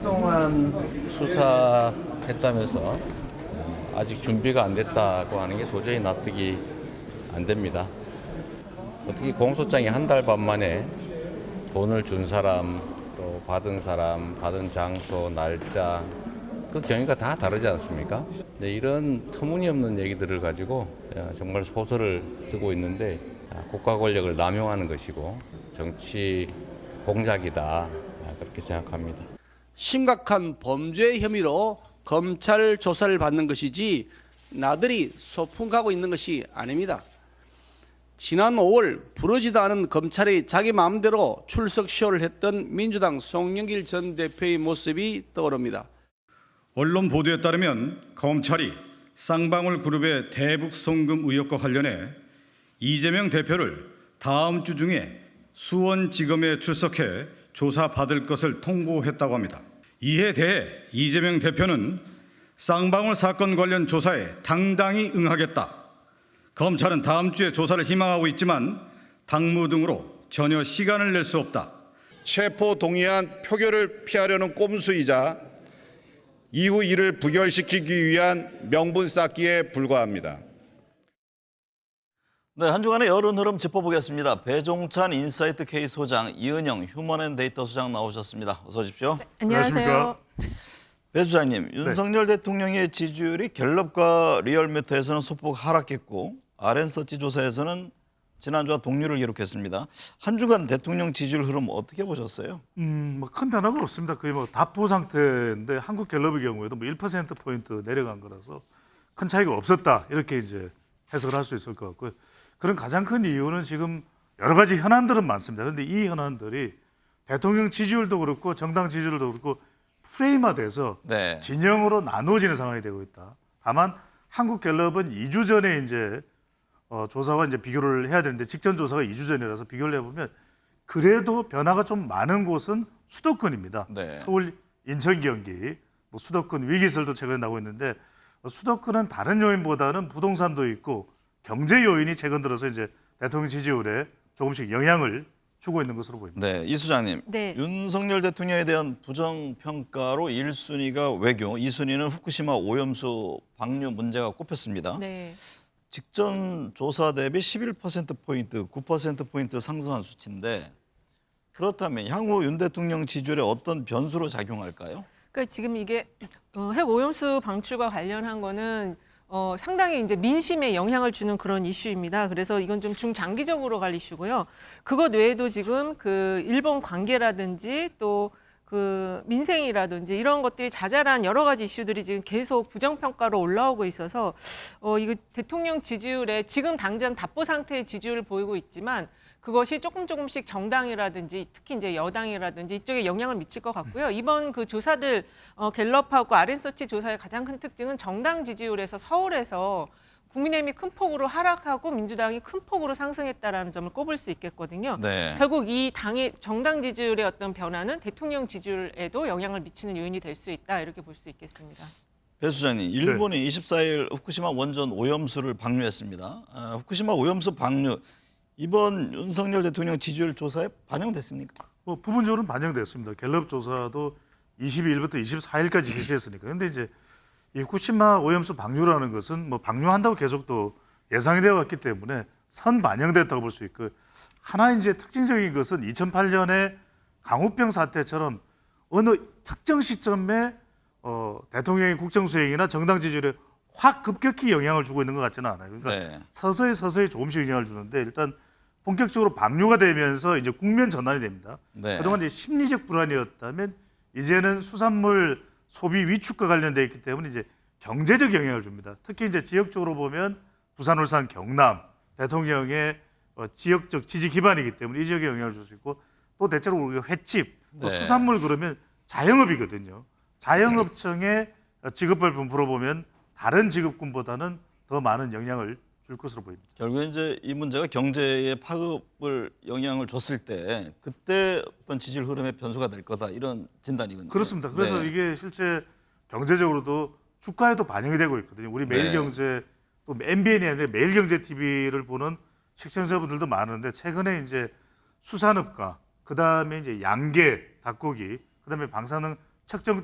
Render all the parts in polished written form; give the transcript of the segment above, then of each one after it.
그동안 수사했다면서 아직 준비가 안 됐다고 하는 게 도저히 납득이 안 됩니다. 어떻게 공소장이 한 달 반 만에 돈을 준 사람, 또 받은 사람, 받은 장소, 날짜 그 경위가 다 다르지 않습니까? 네, 이런 터무니없는 얘기들을 가지고 정말 소설을 쓰고 있는데 국가 권력을 남용하는 것이고 정치 공작이다 그렇게 생각합니다. 심각한 범죄 혐의로 검찰 조사를 받는 것이지 나들이 소풍가고 있는 것이 아닙니다. 지난 5월 부르지도 않은 검찰이 자기 마음대로 출석 쇼를 했던 민주당 송영길 전 대표의 모습이 떠오릅니다. 언론 보도에 따르면 검찰이 쌍방울 그룹의 대북 송금 의혹과 관련해 이재명 대표를 다음 주 중에 수원지검에 출석해 조사받을 것을 통보했다고 합니다. 이에 대해 이재명 대표는 쌍방울 사건 관련 조사에 당당히 응하겠다. 검찰은 다음 주에 조사를 희망하고 있지만 당무 등으로 전혀 시간을 낼 수 없다. 체포 동의안 표결을 피하려는 꼼수이자 이후 이를 부결시키기 위한 명분 쌓기에 불과합니다. 네, 한 주간의 여론 흐름 짚어보겠습니다. 배종찬 인사이트 K 소장, 이은영 휴먼앤데이터 소장 나오셨습니다. 어서 오십시오. 네, 안녕하세요. 배 소장님, 윤석열 대통령의 지지율이 갤럽과 리얼미터에서는 소폭 하락했고 RN서치 조사에서는 지난주와 동률을 기록했습니다. 한 주간 대통령 지지율 흐름 어떻게 보셨어요? 뭐 큰 변화가 없습니다. 거의 뭐 답보 상태인데 한국 갤럽의 경우에도 뭐 1%포인트 내려간 거라서 큰 차이가 없었다. 이렇게 이제 해석을 할 수 있을 것 같고요. 그런 가장 큰 이유는 지금 여러 가지 현안들은 많습니다. 그런데 이 현안들이 대통령 지지율도 그렇고 정당 지지율도 그렇고 프레임화돼서 네. 진영으로 나누어지는 상황이 되고 있다. 다만 한국 갤럽은 2주 전에 이제 조사와 이제 비교를 해야 되는데 직전 조사가 2주 전이라서 비교를 해보면 그래도 변화가 좀 많은 곳은 수도권입니다. 네. 서울, 인천, 경기, 뭐 수도권 위기설도 최근에 나오고 있는데 수도권은 다른 요인보다는 부동산도 있고 경제 요인이 최근 들어서 이제 대통령 지지율에 조금씩 영향을 주고 있는 것으로 보입니다. 네, 이 소장님. 네. 윤석열 대통령에 대한 부정평가로 1순위가 외교, 2순위는 후쿠시마 오염수 방류 문제가 꼽혔습니다. 네. 직전 조사 대비 11%포인트, 9%포인트 상승한 수치인데 그렇다면 향후 윤 대통령 지지율에 어떤 변수로 작용할까요? 그러니까 지금 이게 핵 오염수 방출과 관련한 거는 상당히 이제 민심에 영향을 주는 그런 이슈입니다. 그래서 이건 좀 중장기적으로 갈 이슈고요. 그것 외에도 지금 그 일본 관계라든지 또 그 민생이라든지 이런 것들이 자잘한 여러 가지 이슈들이 지금 계속 부정평가로 올라오고 있어서 이거 대통령 지지율에 지금 당장 답보 상태의 지지율을 보이고 있지만 그것이 조금씩 정당이라든지 특히 이제 여당이라든지 이쪽에 영향을 미칠 것 같고요. 이번 그 조사들 갤럽하고 RN서치 조사의 가장 큰 특징은 정당 지지율에서 서울에서 국민의힘이 큰 폭으로 하락하고 민주당이 큰 폭으로 상승했다라는 점을 꼽을 수 있겠거든요. 네. 결국 이 당의 정당 지지율의 어떤 변화는 대통령 지지율에도 영향을 미치는 요인이 될 수 있다 이렇게 볼 수 있겠습니다. 배 소장님, 일본이 24일 후쿠시마 원전 오염수를 방류했습니다. 후쿠시마 오염수 방류 이번 윤석열 대통령 지지율 조사에 반영됐습니까? 뭐 부분적으로는 반영됐습니다. 갤럽 조사도 22일부터 24일까지 실시했으니까. 그런데 이제 이 후쿠시마 오염수 방류라는 것은 뭐 방류한다고 계속 또 예상이 되어 왔기 때문에 선 반영됐다고 볼 수 있고 하나 이제 특징적인 것은 2008년에 강우병 사태처럼 어느 특정 시점에 대통령의 국정수행이나 정당 지지율에 확 급격히 영향을 주고 있는 것 같지는 않아요. 그러니까 네. 서서히 조금씩 영향을 주는데 일단 본격적으로 방류가 되면서 이제 국면 전환이 됩니다. 네. 그동안 이제 심리적 불안이었다면 이제는 수산물 소비 위축과 관련되어 있기 때문에 이제 경제적 영향을 줍니다. 특히 이제 지역적으로 보면 부산, 울산, 경남 대통령의 지역적 지지 기반이기 때문에 이 지역에 영향을 줄 수 있고 또 대체로 우리가 횟집, 또 네. 수산물 그러면 자영업이거든요. 자영업청의 지급별 분포로 보면 다른 지급군보다는 더 많은 영향을 줄 것으로 보입니다. 결국 이제 이 문제가 경제의 파급을 영향을 줬을 때 그때 어떤 지지율 흐름의 변수가 될 거다 이런 진단이군요. 그렇습니다. 그래서 네. 이게 실제 경제적으로도 주가에도 반영이 되고 있거든요. 우리 매일경제 또 MBN이 아니라 매일경제 TV를 보는 시청자분들도 많은데 최근에 이제 수산업과 그다음에 이제 양계, 닭고기, 그다음에 방사능 측정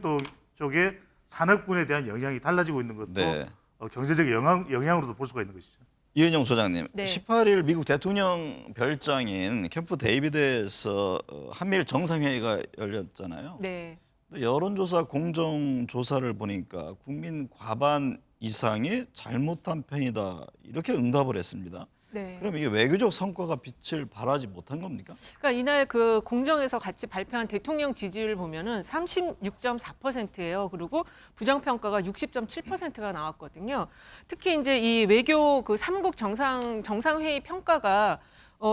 쪽에 산업군에 대한 영향이 달라지고 있는 것도 네. 경제적 영향으로도 볼 수가 있는 것이죠. 이은영 소장님, 네. 18일 미국 대통령 별장인 캠프 데이비드에서 한미일 정상회의가 열렸잖아요. 네. 여론조사 공정조사를 보니까 국민 과반 이상이 잘못한 편이다 이렇게 응답을 했습니다. 네. 그럼 이게 외교적 성과가 빛을 발하지 못한 겁니까? 그러니까 이날 그 공정에서 같이 발표한 대통령 지지율 보면은 36.4%예요. 그리고 부정평가가 60.7%가 나왔거든요. 특히 이제 이 외교 그 3국 정상회의 평가가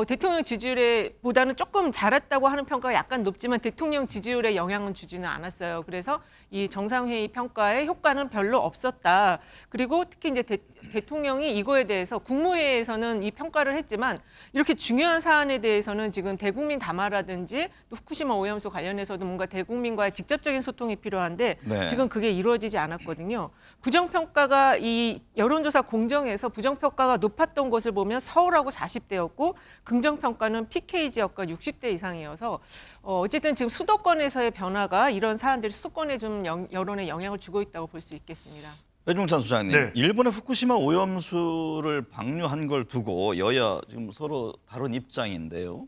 대통령 지지율에 보다는 조금 잘했다고 하는 평가가 약간 높지만 대통령 지지율에 영향은 주지는 않았어요. 그래서 이 정상회의 평가의 효과는 별로 없었다. 그리고 특히 이제 대통령이 이거에 대해서 국무회의에서는 이 평가를 했지만 이렇게 중요한 사안에 대해서는 지금 대국민 담화라든지 또 후쿠시마 오염수 관련해서도 뭔가 대국민과의 직접적인 소통이 필요한데 네. 지금 그게 이루어지지 않았거든요. 부정평가가 이 여론조사 공정에서 부정평가가 높았던 것을 보면 서울하고 40대였고 긍정평가는 PK 지역과 60대 이상이어서 어쨌든 지금 수도권에서의 변화가 이런 사안들이 수도권에 좀 여론에 영향을 주고 있다고 볼 수 있겠습니다. 배종찬 소장님, 네. 일본의 후쿠시마 오염수를 방류한 걸 두고 여야 지금 서로 다른 입장인데요.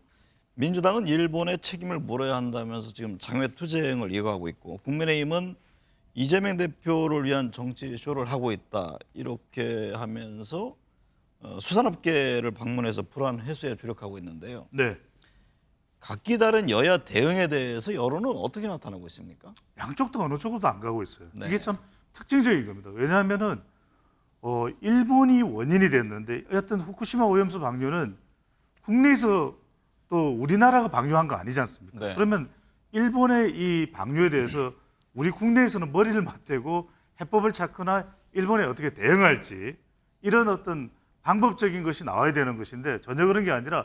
민주당은 일본의 책임을 물어야 한다면서 지금 장외 투쟁을 이어가고 있고 국민의힘은 이재명 대표를 위한 정치 쇼를 하고 있다 이렇게 하면서 수산업계를 방문해서 불안 해소에 주력하고 있는데요. 네. 각기 다른 여야 대응에 대해서 여론은 어떻게 나타나고 있습니까? 양쪽도 어느 쪽으로도 안 가고 있어요. 네. 이게 참 특징적인 겁니다. 왜냐하면은 일본이 원인이 됐는데 여하튼 후쿠시마 오염수 방류는 국내에서 또 우리나라가 방류한 거 아니지 않습니까? 네. 그러면 일본의 이 방류에 대해서 우리 국내에서는 머리를 맞대고 해법을 찾거나 일본에 어떻게 대응할지 이런 어떤 방법적인 것이 나와야 되는 것인데 전혀 그런 게 아니라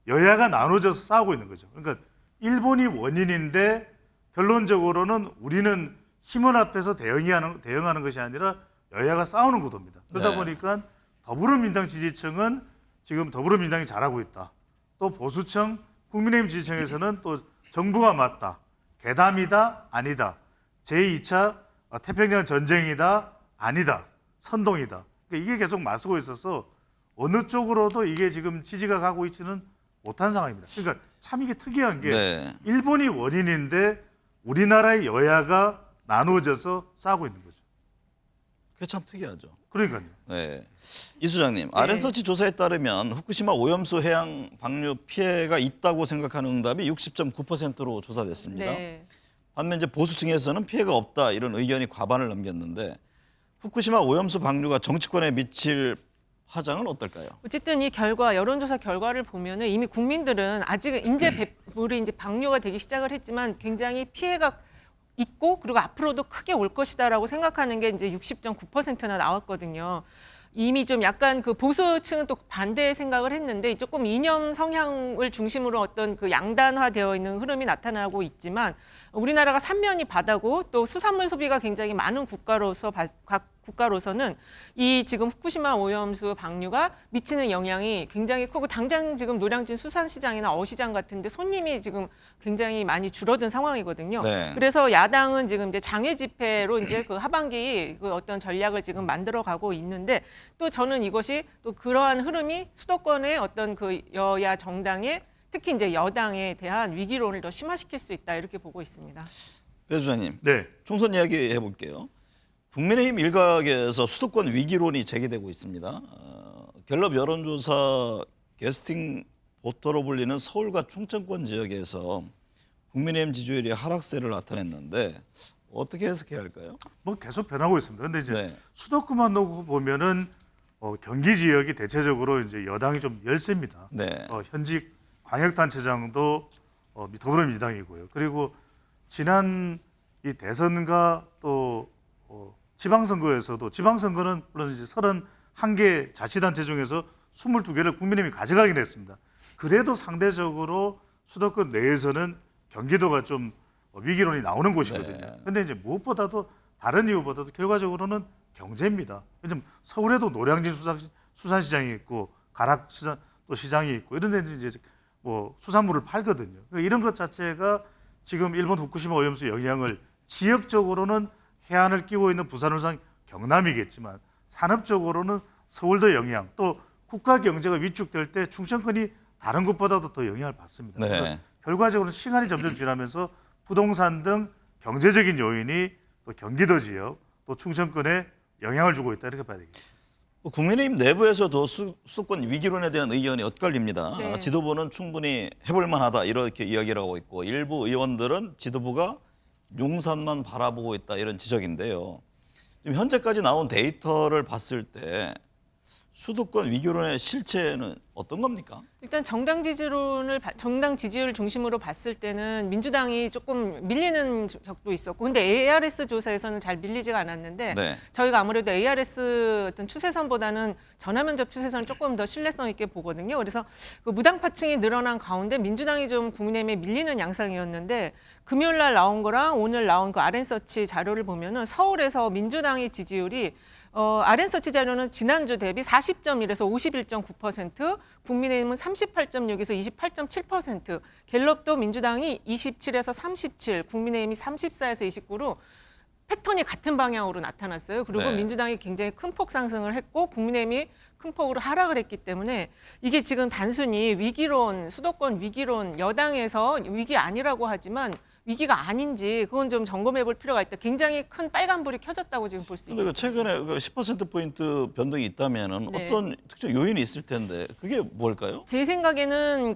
여야가 나눠져서 싸우고 있는 거죠. 그러니까 일본이 원인인데 결론적으로는 우리는 힘을 합해서 대응하는 것이 아니라 여야가 싸우는 구도입니다. 그러다 네. 보니까 더불어민주당 지지층은 지금 더불어민주당이 잘하고 있다. 또 보수층, 국민의힘 지지층에서는 또 정부가 맞다. 괴담이다, 아니다. 제2차 태평양 전쟁이다, 아니다. 선동이다. 그러니까 이게 계속 맞서고 있어서 어느 쪽으로도 이게 지금 지지가 가고 있지는 못한 상황입니다. 그러니까 참 이게 특이한 게 네. 일본이 원인인데 우리나라의 여야가 나누어져서 싸우고 있는 거죠. 그게 참 특이하죠. 그러니까요. 네. 이 소장님, 아랜서치 조사에 따르면 후쿠시마 오염수 해양 방류 피해가 있다고 생각하는 응답이 60.9%로 조사됐습니다. 네. 반면 이제 보수층에서는 피해가 없다 이런 의견이 과반을 넘겼는데 후쿠시마 오염수 방류가 정치권에 미칠 파장은 어떨까요? 어쨌든 이 여론조사 결과를 보면은 이미 국민들은 아직 우리 이제 방류가 되기 시작을 했지만 굉장히 피해가 있고 그리고 앞으로도 크게 올 것이다라고 생각하는 게 이제 60.9%나 나왔거든요. 이미 좀 약간 그 보수층은 또 반대의 생각을 했는데 조금 이념 성향을 중심으로 어떤 그 양단화되어 있는 흐름이 나타나고 있지만 우리나라가 삼면이 바다고 또 수산물 소비가 굉장히 많은 국가로서는 이 지금 후쿠시마 오염수 방류가 미치는 영향이 굉장히 크고 당장 지금 노량진 수산시장이나 어시장 같은데 손님이 지금 굉장히 많이 줄어든 상황이거든요. 네. 그래서 야당은 지금 이제 장외 집회로 이제 그 하반기 그 어떤 전략을 지금 만들어 가고 있는데 또 저는 이것이 또 그러한 흐름이 수도권의 어떤 그 여야 정당의 특히 이제 여당에 대한 위기론을 더 심화시킬 수 있다 이렇게 보고 있습니다. 배 소장님, 네. 총선 이야기 해볼게요. 국민의힘 일각에서 수도권 위기론이 제기되고 있습니다. 갤럽 여론조사 게스팅 보터로 불리는 서울과 충청권 지역에서 국민의힘 지지율이 하락세를 나타냈는데 어떻게 해석해야 할까요? 뭐 계속 변하고 있습니다. 근데 이제 네. 수도권만 놓고 보면은 경기 지역이 대체적으로 이제 여당이 좀 열세입니다. 네. 현직 광역단체장도 더불어민주당이고요. 그리고 지난 이 대선과 또 지방선거에서도 지방선거는 물론 이제 31개 자치단체 중에서 22개를 국민의힘이 가져가긴 했습니다. 그래도 상대적으로 수도권 내에서는 경기도가 좀 위기론이 나오는 곳이거든요. 네. 근데 이제 무엇보다도 다른 이유보다도 결과적으로는 경제입니다. 요즘 서울에도 노량진 수산시장이 있고 가락시장 또 시장이 있고 이런 데 이제 뭐 수산물을 팔거든요. 그러니까 이런 것 자체가 지금 일본 후쿠시마 오염수 영향을 지역적으로는 해안을 끼고 있는 부산, 울산, 경남이겠지만 산업적으로는 서울도 영향, 또 국가 경제가 위축될 때 충청권이 다른 곳보다도 더 영향을 받습니다. 네. 그래서 결과적으로 시간이 점점 지나면서 부동산 등 경제적인 요인이 또 경기도 지역, 또 충청권에 영향을 주고 있다 이렇게 봐야 되겠습니다. 국민의힘 내부에서도 수도권 위기론에 대한 의견이 엇갈립니다. 네. 지도부는 충분히 해볼 만하다 이렇게 이야기를 하고 있고 일부 의원들은 지도부가 용산만 바라보고 있다 이런 지적인데요. 지금 현재까지 나온 데이터를 봤을 때 수도권 위기론의 실체는 어떤 겁니까? 일단 정당 지지율 중심으로 봤을 때는 민주당이 조금 밀리는 적도 있었고, 근데 ARS 조사에서는 잘 밀리지가 않았는데 네. 저희가 아무래도 ARS 어떤 추세선보다는 전화면접 추세선을 조금 더 신뢰성 있게 보거든요. 그래서 그 무당파층이 늘어난 가운데 민주당이 좀 국민의힘에 밀리는 양상이었는데 금요일 날 나온 거랑 오늘 나온 그 RN서치 자료를 보면은 서울에서 민주당의 지지율이 RN서치 자료는 지난주 대비 40.1에서 51.9%, 국민의힘은 38.6에서 28.7%, 갤럽도 민주당이 27에서 37, 국민의힘이 34에서 29로 패턴이 같은 방향으로 나타났어요. 그리고 네. 민주당이 굉장히 큰 폭 상승을 했고 국민의힘이 큰 폭으로 하락을 했기 때문에 이게 지금 단순히 위기론, 수도권 위기론, 여당에서 위기 아니라고 하지만 위기가 아닌지 그건 좀 점검해 볼 필요가 있다. 굉장히 큰 빨간불이 켜졌다고 지금 볼 수 근데 있습니다. 그 최근에 그 10%포인트 변동이 있다면은 네. 어떤 특정 요인이 있을 텐데 그게 뭘까요? 제 생각에는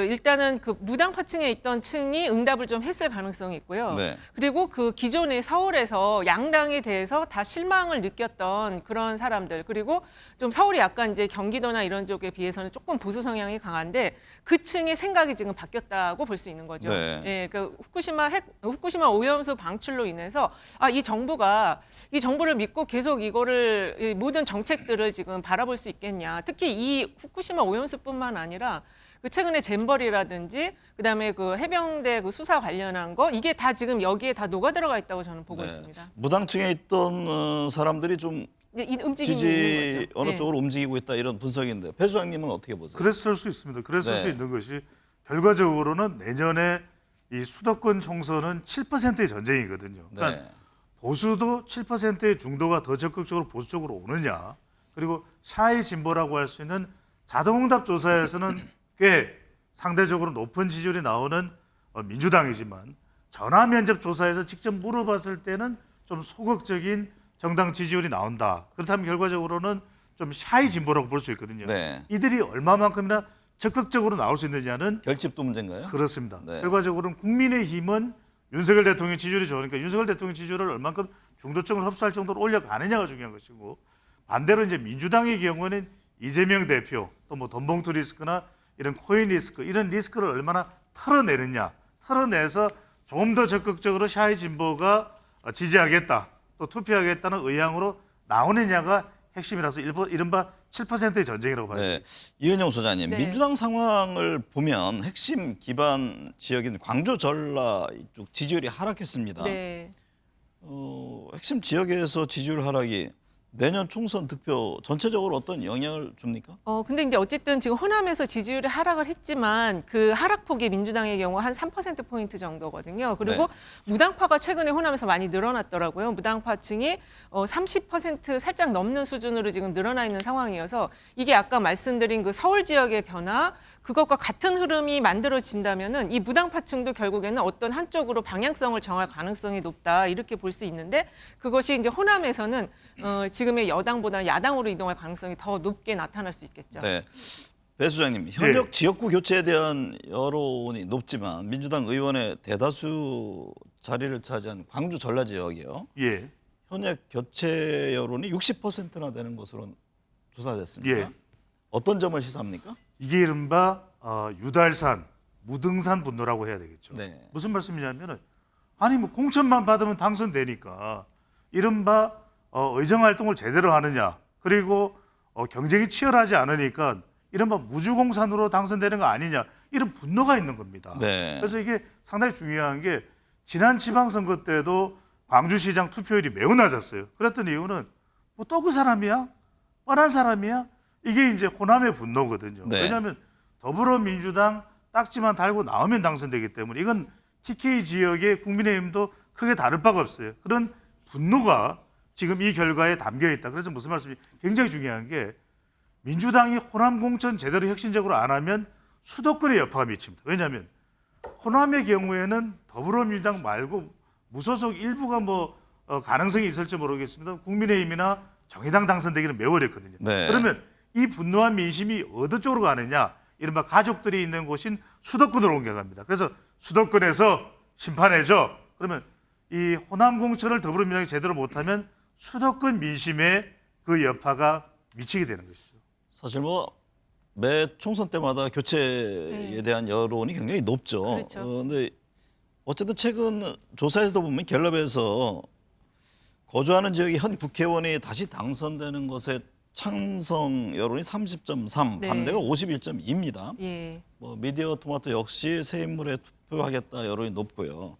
일단은 그 무당파층에 있던 층이 응답을 좀 했을 가능성이 있고요. 네. 그리고 그 기존에 서울에서 양당에 대해서 다 실망을 느꼈던 그런 사람들, 그리고 좀 서울이 약간 이제 경기도나 이런 쪽에 비해서는 조금 보수 성향이 강한데 그 층의 생각이 지금 바뀌었다고 볼 수 있는 거죠. 네. 예, 그 후쿠시마 오염수 방출로 인해서 이 정부를 믿고 계속 이 모든 정책들을 지금 바라볼 수 있겠냐. 특히 이 후쿠시마 오염수뿐만 아니라 그 최근에 잼버리라든지 그다음에 그 해병대 그 수사 관련한 거 이게 다 지금 여기에 다 녹아 들어가 있다고 저는 보고 네. 있습니다. 무당층에 있던 사람들이 좀 이제 이 움직임이 지지 있는 거죠. 어느 네. 쪽으로 움직이고 있다 이런 분석인데 배 소장님은 어떻게 보세요? 그랬을 수 있습니다. 그랬을 네. 수 있는 것이 결과적으로는 내년에 이 수도권 총선은 7%의 전쟁이거든요. 그러니까 네. 보수도 7%의 중도가 더 적극적으로 보수 쪽으로 오느냐, 그리고 샤이 진보라고 할 수 있는 자동응답 조사에서는 꽤 상대적으로 높은 지지율이 나오는 민주당이지만 전화 면접 조사에서 직접 물어봤을 때는 좀 소극적인 정당 지지율이 나온다. 그렇다면 결과적으로는 좀 샤이 진보라고 볼 수 있거든요. 네. 이들이 얼마만큼이나 적극적으로 나올 수 있느냐는 결집도 문제인가요? 그렇습니다. 네. 결과적으로는 국민의힘은 윤석열 대통령 지지율이 좋으니까 윤석열 대통령 지지율을 얼만큼 중도층을 흡수할 정도로 올려가느냐가 중요한 것이고, 반대로 이제 민주당의 경우는 이재명 대표 또 뭐 돈봉투 리스크나 이런 코인 리스크 이런 리스크를 얼마나 털어내느냐, 털어내서 좀 더 적극적으로 샤이 진보가 지지하겠다 또 투표하겠다는 의향으로 나오느냐가 핵심이라서 이른바 7%의 전쟁이라고 봐요. 네. 이은영 소장님, 네. 민주당 상황을 보면 핵심 기반 지역인 광주 전라 이쪽 지지율이 하락했습니다. 네. 핵심 지역에서 지지율 하락이 내년 총선 득표 전체적으로 어떤 영향을 줍니까? 근데 이제 어쨌든 지금 호남에서 지지율이 하락을 했지만 그 하락폭이 민주당의 경우 한 3%포인트 정도거든요. 그리고 네. 무당파가 최근에 호남에서 많이 늘어났더라고요. 무당파층이 30% 살짝 넘는 수준으로 지금 늘어나 있는 상황이어서 이게 아까 말씀드린 그 서울 지역의 변화, 그것과 같은 흐름이 만들어진다면은 이 무당파층도 결국에는 어떤 한쪽으로 방향성을 정할 가능성이 높다 이렇게 볼 수 있는데, 그것이 이제 호남에서는 지금의 여당보다 야당으로 이동할 가능성이 더 높게 나타날 수 있겠죠. 네. 배 소장님, 현역 지역구 교체에 대한 여론이 높지만 민주당 의원의 대다수 자리를 차지한 광주 전라 지역이요. 예. 현역 교체 여론이 60%나 되는 것으로 조사됐습니다. 예. 어떤 점을 시사합니까? 이게 이른바 유달산, 무등산 분노라고 해야 되겠죠. 네. 무슨 말씀이냐면은 아니 뭐 공천만 받으면 당선되니까 이른바 의정 활동을 제대로 하느냐, 그리고 경쟁이 치열하지 않으니까 이른바 무주공산으로 당선되는 거 아니냐, 이런 분노가 있는 겁니다. 네. 그래서 이게 상당히 중요한 게 지난 지방선거 때도 광주시장 투표율이 매우 낮았어요. 그랬던 이유는 뭐 또 그 사람이야? 뻔한 사람이야? 이게 이제 호남의 분노거든요. 네. 왜냐하면 더불어민주당 딱지만 달고 나오면 당선되기 때문에 이건 TK 지역의 국민의힘도 크게 다를 바가 없어요. 그런 분노가 지금 이 결과에 담겨 있다. 그래서 무슨 말씀이 굉장히 중요한 게 민주당이 호남 공천 제대로 혁신적으로 안 하면 수도권에 여파가 미칩니다. 왜냐하면 호남의 경우에는 더불어민주당 말고 무소속 일부가 가능성이 있을지 모르겠습니다. 국민의힘이나 정의당 당선되기는 매우 어렵거든요. 네. 그러면 이 분노한 민심이 어느 쪽으로 가느냐? 이른바 가족들이 있는 곳인 수도권으로 옮겨갑니다. 그래서 수도권에서 심판해줘. 그러면 이 호남 공천을 더불어민주당이 제대로 못하면 수도권 민심에 그 여파가 미치게 되는 것이죠. 사실 매 총선 때마다 교체에 대한 여론이 굉장히 높죠. 그렇죠. 근데 어쨌든 최근 조사에서도 보면 갤럽에서 거주하는 지역의 현 국회의원이 다시 당선되는 것에 찬성 여론이 30.3, 네. 반대가 51.2입니다. 예. 미디어 토마토 역시 새 인물에 투표하겠다 여론이 높고요.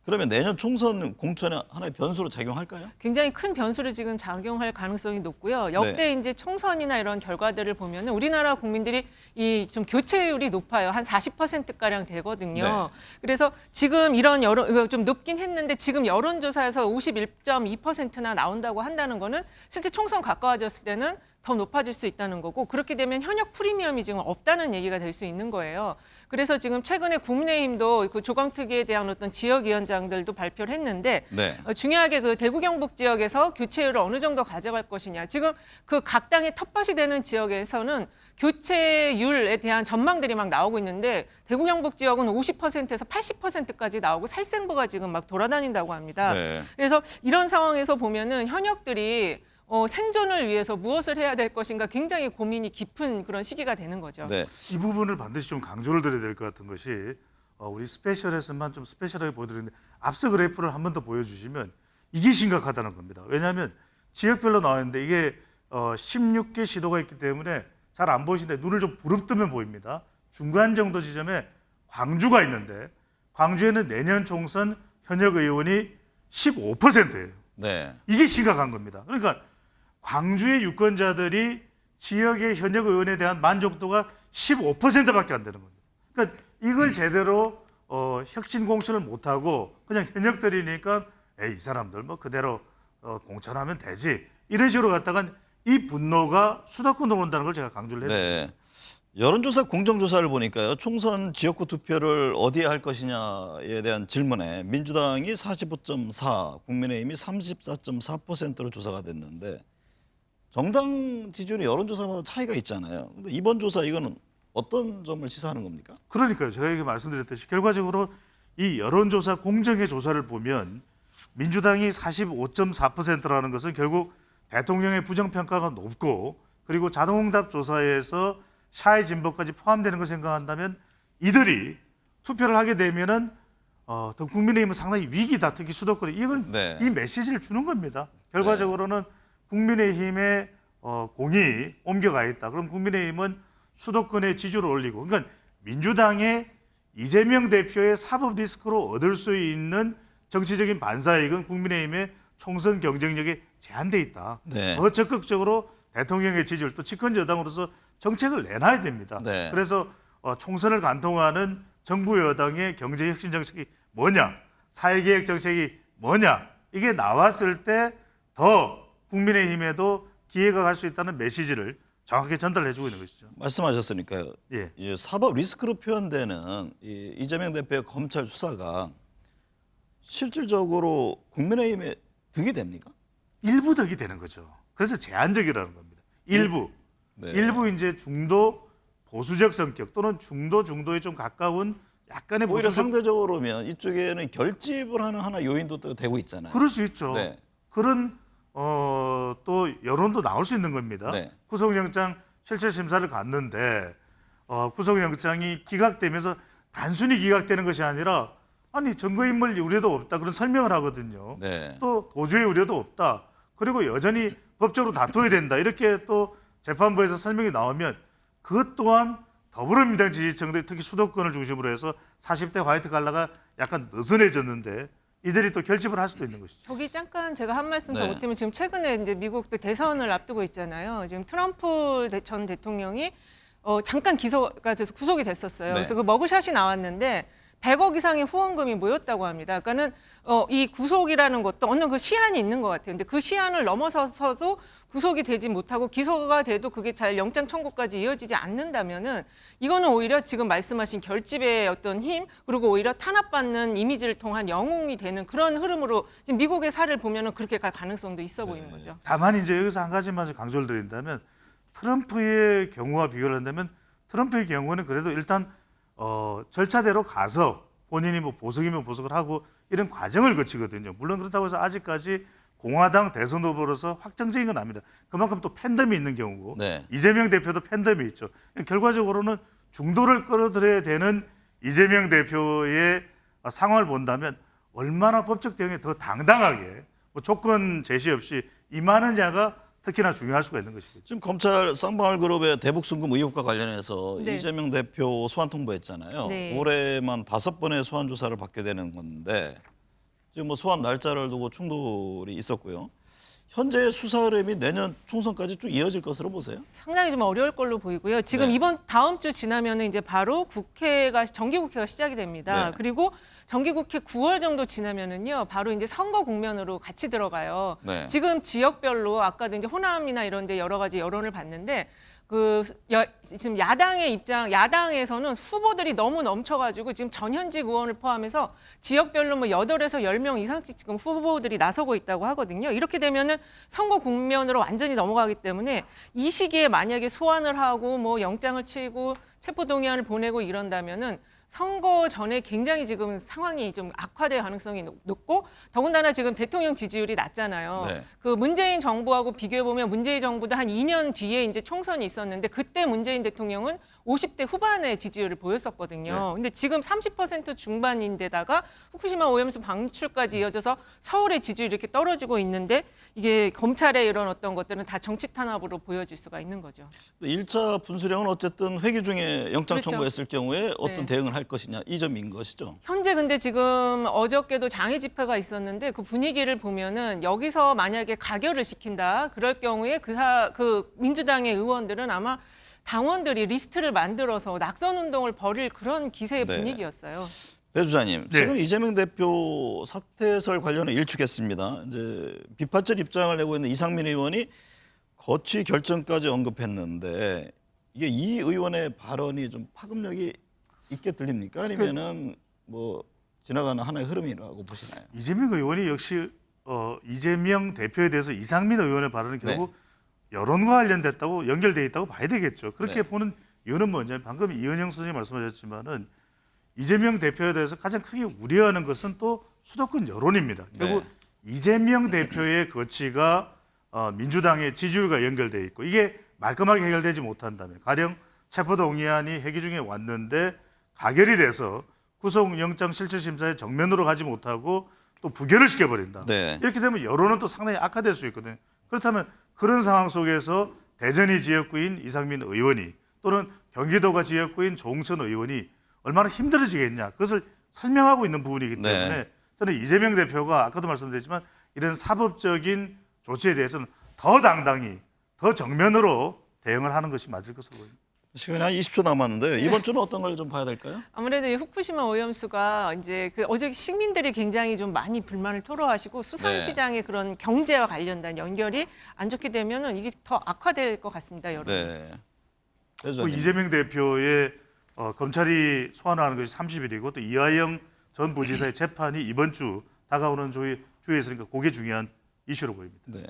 그러면 내년 총선 공천에 하나의 변수로 작용할까요? 굉장히 큰 변수를 지금 작용할 가능성이 높고요. 역대 이제 총선이나 이런 결과들을 보면은 우리나라 국민들이 이 좀 교체율이 높아요. 한 40%가량 되거든요. 네. 그래서 지금 이런 이거 좀 높긴 했는데 지금 여론조사에서 51.2%나 나온다고 한다는 거는 실제 총선 가까워졌을 때는 더 높아질 수 있다는 거고 그렇게 되면 현역 프리미엄이 지금 없다는 얘기가 될 수 있는 거예요. 그래서 지금 최근에 국민의힘도 그 조광특위에 대한 어떤 지역위원장들도 발표를 했는데 네. 중요하게 그 대구 경북 지역에서 교체율을 어느 정도 가져갈 것이냐. 지금 그 각 당의 텃밭이 되는 지역에서는 교체율에 대한 전망들이 막 나오고 있는데 대구 경북 지역은 50%에서 80%까지 나오고 살생부가 지금 막 돌아다닌다고 합니다. 네. 그래서 이런 상황에서 보면은 현역들이 생존을 위해서 무엇을 해야 될 것인가 굉장히 고민이 깊은 그런 시기가 되는 거죠. 네. 이 부분을 반드시 좀 강조를 드려야 될 것 같은 것이 우리 스페셜에서만 좀 스페셜하게 보여드리는데 앞서 그래프를 한 번 더 보여주시면 이게 심각하다는 겁니다. 왜냐하면 지역별로 나왔는데 이게 16개 시도가 있기 때문에 잘 안 보이시는데 눈을 좀 부릅뜨면 보입니다. 중간 정도 지점에 광주가 있는데 광주에는 내년 총선 현역 의원이 15%예요. 네. 이게 심각한 겁니다. 그러니까 광주의 유권자들이 지역의 현역 의원에 대한 만족도가 15%밖에 안 되는 겁니다. 그러니까 이걸 제대로 혁신 공천을 못하고 그냥 현역들이니까 이 사람들 그대로 공천하면 되지 이런 식으로 갔다가 이 분노가 수도권으로 온다는 걸 제가 강조를 했습니다. 네. 여론조사 공정조사를 보니까요. 총선 지역구 투표를 어디에 할 것이냐에 대한 질문에 민주당이 45.4, 국민의힘이 34.4%로 조사가 됐는데 정당 지지율이 여론조사마다 차이가 있잖아요. 근데 이번 조사 이거는 어떤 점을 시사하는 겁니까? 그러니까요. 제가 이게 말씀드렸듯이 결과적으로 이 여론조사 공정의 조사를 보면 민주당이 45.4%라는 것은 결국 대통령의 부정평가가 높고 그리고 자동응답 조사에서 샤의 진보까지 포함되는 걸 생각한다면 이들이 투표를 하게 되면은 더 국민의힘은 상당히 위기다. 특히 수도권에 이걸 네. 이 메시지를 주는 겁니다. 결과적으로는 국민의힘의 공이 옮겨가 있다. 그럼 국민의힘은 수도권의 지지를 올리고 그러니까 민주당의 이재명 대표의 사법 리스크로 얻을 수 있는 정치적인 반사이익은 국민의힘의 총선 경쟁력에 제한돼 있다. 네. 더 적극적으로 대통령의 지지를 또 집권 여당으로서 정책을 내놔야 됩니다. 네. 그래서 총선을 관통하는 정부 여당의 경제 혁신 정책이 뭐냐, 사회개혁 정책이 뭐냐 이게 나왔을 때 더 국민의힘에도 기회가 갈 수 있다는 메시지를 정확하게 전달해주고 있는 것이죠. 말씀하셨으니까요. 예. 이 사법 리스크로 표현되는 이재명 대표의 검찰 수사가 실질적으로 국민의힘에 득이 됩니까? 일부 덕이 되는 거죠. 그래서 제한적이라는 겁니다. 일부. 네. 일부 이제 중도 보수적 성격 또는 중도에 좀 가까운 약간의 오히려 보수적 상대적으로면 이쪽에는 결집을 하는 하나 요인도 또 되고 있잖아요. 그럴 수 있죠. 네. 그런 또 여론도 나올 수 있는 겁니다. 네. 구속영장 실체 심사를 갔는데 구속영장이 기각되면서 단순히 기각되는 것이 아니라 아니 증거인멸 우려도 없다 그런 설명을 하거든요. 네. 또 도주의 우려도 없다. 그리고 여전히 법적으로 다퉈야 된다. 이렇게 또 재판부에서 설명이 나오면 그것 또한 더불어민주당 지지층들이 특히 수도권을 중심으로 해서 40대 화이트 갈라가 약간 느슨해졌는데 이들이 또 결집을 할 수도 있는 것이죠. 저기 잠깐 제가 한 말씀 더 네. 보태면 지금 최근에 이제 미국도 대선을 앞두고 있잖아요. 지금 트럼프 전 대통령이 잠깐 기소가 돼서 구속이 됐었어요. 네. 그래서 그 머그샷이 나왔는데 100억 이상의 후원금이 모였다고 합니다. 그러니까는 이 구속이라는 것도 어느 그 시한이 있는 것 같아요. 근데 그 시한을 넘어서서도 구속이 되지 못하고 기소가 돼도 그게 잘 영장 청구까지 이어지지 않는다면은 이거는 오히려 지금 말씀하신 결집의 어떤 힘 그리고 오히려 탄압받는 이미지를 통한 영웅이 되는 그런 흐름으로 지금 미국의 사례를 보면은 그렇게 갈 가능성도 있어 보이는 거죠. 다만 이제 여기서 한 가지만 강조를 드린다면 트럼프의 경우와 비교를 한다면 트럼프의 경우는 그래도 일단 절차대로 가서 본인이 뭐 보석이면 보석을 하고 이런 과정을 거치거든요. 물론 그렇다고 해서 아직까지 공화당 대선 후보로서 확정적인 건 아닙니다. 그만큼 또 팬덤이 있는 경우고 네. 이재명 대표도 팬덤이 있죠. 결과적으로는 중도를 끌어들여야 되는 이재명 대표의 상황을 본다면 얼마나 법적 대응에 더 당당하게 뭐 조건 제시 없이 임하느냐가 특히나 중요할 수가 있는 것이죠. 지금 검찰 쌍방울 그룹의 대북 송금 의혹과 관련해서 네. 이재명 대표 소환 통보했잖아요. 네. 올해만 5번의 소환 조사를 받게 되는 건데 지금 뭐 소환 날짜를 두고 충돌이 있었고요. 현재 수사 흐름이 내년 총선까지 쭉 이어질 것으로 보세요. 상당히 좀 어려울 걸로 보이고요. 지금 네. 다음 주 지나면은 이제 바로 정기국회가 시작이 됩니다. 네. 그리고 정기국회 9월 정도 지나면은요, 바로 이제 선거 국면으로 같이 들어가요. 네. 지금 지역별로 아까도 이제 호남이나 이런데 여러 가지 여론을 봤는데 지금 야당에서는 후보들이 너무 넘쳐가지고 지금 전현직 의원을 포함해서 지역별로 뭐 8에서 10명 이상씩 지금 후보들이 나서고 있다고 하거든요. 이렇게 되면은 선거 국면으로 완전히 넘어가기 때문에 이 시기에 만약에 소환을 하고 뭐 영장을 치고 체포동의안을 보내고 이런다면은 선거 전에 굉장히 지금 상황이 좀 악화될 가능성이 높고 더군다나 지금 대통령 지지율이 낮잖아요. 네. 그 문재인 정부하고 비교해 보면 문재인 정부도 한 2년 뒤에 이제 총선이 있었는데 그때 문재인 대통령은 50대 후반의 지지율을 보였었거든요. 네. 근데 지금 30% 중반인데다가 후쿠시마 오염수 방출까지 이어져서 서울의 지지율이 이렇게 떨어지고 있는데 이게 검찰의 이런 어떤 것들은 다 정치 탄압으로 보여질 수가 있는 거죠. 1차 분수령은 어쨌든 회기 중에 영장 그렇죠. 청구했을 경우에 어떤 네. 대응을 할 것이냐 이 점인 것이죠. 현재 근데 지금 어저께도 장애 집회가 있었는데 그 분위기를 보면은 여기서 만약에 가결을 시킨다 그럴 경우에 그 민주당의 의원들은 아마 당원들이 리스트를 만들어서 낙선 운동을 벌일 그런 기세의 네. 분위기였어요. 배 주장님, 네. 최근 이재명 대표 사퇴설 관련해 일축했습니다. 이제 비판적 입장을 내고 있는 이상민 의원이 거취 결정까지 언급했는데 이게 이 의원의 발언이 좀 파급력이 있게 들립니까? 아니면은 뭐 지나가는 하나의 흐름이라고 보시나요? 이재명 의원이 역시 이재명 대표에 대해서 이상민 의원의 발언은 결국 여론과 관련됐다고 연결돼 있다고 봐야 되겠죠. 그렇게 네. 보는 이유는 뭐냐면 방금 이은영 선생님이 말씀하셨지만은 이재명 대표에 대해서 가장 크게 우려하는 것은 또 수도권 여론입니다. 결국 이재명 대표의 거취가 민주당의 지지율과 연결돼 있고 이게 말끔하게 해결되지 못한다면 가령 체포동의안이 회기 중에 왔는데 가결이 돼서 구속영장 실질심사에 정면으로 가지 못하고 또 부결을 시켜버린다. 네. 이렇게 되면 여론은 또 상당히 악화될 수 있거든요. 그렇다면 그런 상황 속에서 대전이 지역구인 이상민 의원이 또는 경기도가 지역구인 조홍천 의원이 얼마나 힘들어지겠냐. 그것을 설명하고 있는 부분이기 때문에 네. 저는 이재명 대표가 아까도 말씀드렸지만 이런 사법적인 조치에 대해서는 더 당당히 더 정면으로 대응을 하는 것이 맞을 것으로 보입니다. 시간이 한 20초 남았는데 이번 주는 어떤 걸 좀 봐야 될까요? 아무래도 이 후쿠시마 오염수가 이제 어제 시민들이 굉장히 좀 많이 불만을 토로하시고 수산시장의 그런 경제와 관련된 연결이 안 좋게 되면은 이게 더 악화될 것 같습니다, 여러분. 네. 배 또 주장님. 이재명 대표의 검찰이 소환하는 것이 30일이고 또 이하영 전 부지사의 재판이 이번 주 다가오는 주에 있으니까 그게 중요한 이슈로 보입니다. 네.